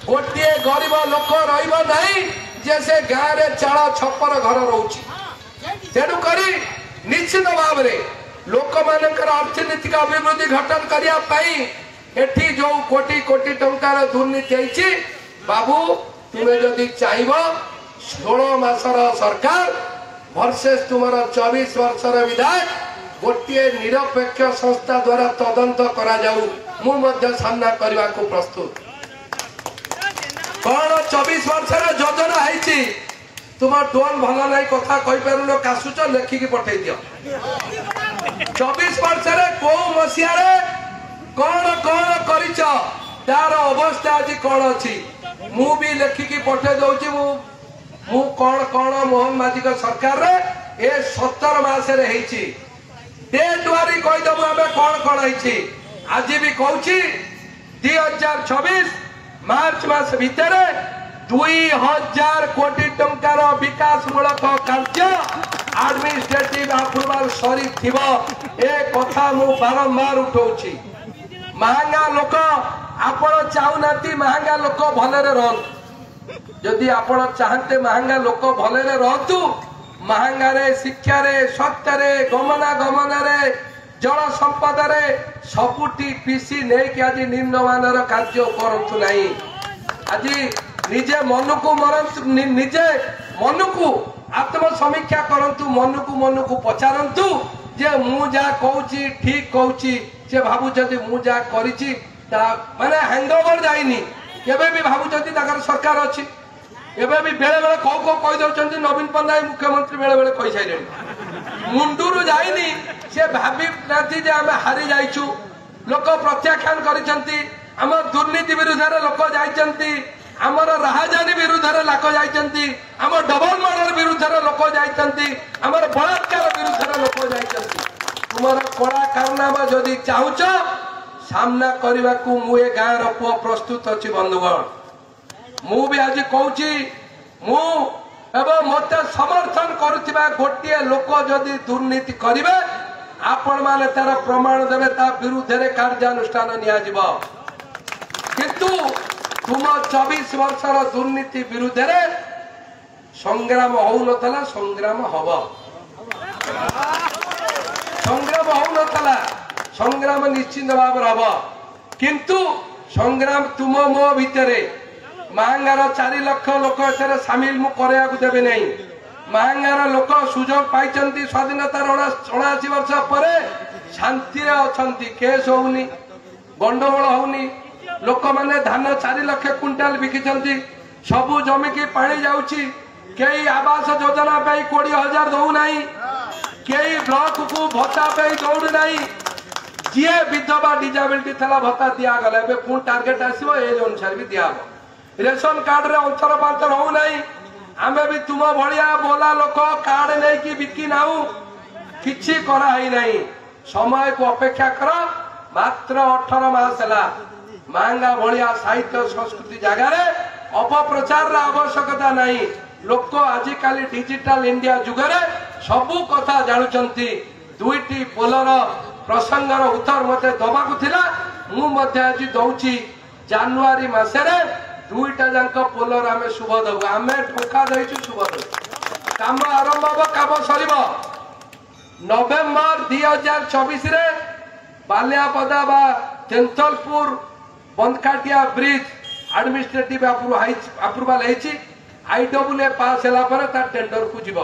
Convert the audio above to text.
गोटे गरीब लोक रे गाँव में चाल छपर घर रोच तेणुक निश्चित भाव में लोक मान अर्थनैतिक अभिवृद्धि घटन करने जो कोटी कोटी टंकार दुर्नीति होती बाबू तुम्हें जदि चाहब 16 मासर सरकार वर्सेस तुम 24 वर्षर विधायक गोटे निरपेक्ष संस्था द्वारा तदंत करा जाऊ मु सामना करने को प्रस्तुत कौन 24 वर्षर योजना है तुम टोन भल ना कथा कहीपर काशुच लेखिकी पठे दियो 24 वर्ष कौ मसीह कौन कौन कर तार अवस्था आज कौन अच्छी मु भी लेखिकी पठे दौची मु कौन कौन मोहन माझी सरकार रे ए 17 मासरे डेट वारी कहीदेबू आम कौन कौन है आज भी कहूँ 2024 मार्च मास भितर 2000 कोटी टंकार विकास मूलक कार्य एडमिनिस्ट्रेटिव अप्रूवाल सरी ए कथा मु बारंबार उठाऊँ महंगा लोक आपण चाहूना महंगा लोक भलरे रहतु जदि आपण चाहते महंगा लोक भलरे रहतु महंगारे शिक्षारे स्वास्थ्य गमनागमन जल संपद सबुटी पीसी नहीं आज निम्नमानर कार्य करतु नहीं आज निजे मन को मरतु निजे मन को आत्म समीक्षा करतु मन को पचारतु जे मु जा कहूँ ठीक कहूँ से भावुं मु जा करी माने हैंडओवर जाइनी केबे भी भावुं सरकार अच्छी एबे भी बेले बेले कौ कौ कही दौरान नवीन पट्टनायक मुख्यमंत्री बेले बेले कही सारे मुंडू जाइनी से भावी ना आम हारी जाइछु लोक प्रत्याख्यान करिसेंती आम दुर्नीति विरुद्ध लोक जाइछंती आमर राहजानी विरुद्ध लोक जाइछंती आम डबल मर्डर विरुद्ध लोक जाइछंती आमर बलात्कार विरुद्ध लोक जाइछंती तुमर कड़ा कारनामा जदि चाहूच सामना करने को मुझे गाँव पुओ प्रस्तुत अच्छी बंधुगण मु भी आज कहूँ मत समर्थन करुवा गोटे लोक जदि दुर्नीति करेंगे आपण माने तार प्रमाण देवे ता विरुद्ध रे कार्यानुष्ठान नियाजिबो किंतु तुम 24 वर्षर दुर्नीति विरुद्ध रे संग्राम होउनतला संग्राम हबो संग्राम होउनतला संग्राम निश्चित भाव हम किंतु संग्राम तुम मो भितर महंगार 4 लाख लोक एथरे सामिल मु करया को देबे नहीं महंगार लोक सुजोग पाई स्वाधीनतार 79 वर्ष पर शांति अच्छा केस होनी गंडगोल होनी लोक मैंने धान 4 लाख क्विंटाल बिकी सबू जमी की पानी जाऊँगी कई आवास योजना 20,000 दौना कई ब्लॉक को भत्ता दौड़ना जी विधवा डिजाबिलिटी था भत्ता दिगला पुणी टार्गेट आसो एज अनुसार भी दिया रेशन कार्ड रे अंतर पांतर होना आम भी तुम भाया बोला लोक कार्ड नहीं कि बिकी नाऊ किछि कराई नहीं समय को अपेक्षा कर मात्र 18 मास है महंगा भाया साहित्य संस्कृति जगार अपप्रचार आवश्यकता नहीं लोक आजिकल डिजिटल इंडिया जुगरे सबू कथा जानुचंती दुईटी पोलर प्रसंगर उत्तर मते दबाकू थिला आज दौची जानुआरी मासरे दुईटा जांक पोलर आमे शुभ दबु आमे ठोका दैछु शुभ दबु काम आरंभ हम काम सर नवेम्बर 2024 रे बालियापदा बा तेंतलपुर बंदकाटिया ब्रिज एडमिनिस्ट्रेटिव अप्रूवाल आईडब्ल्यूए पास है टेंडर को जीव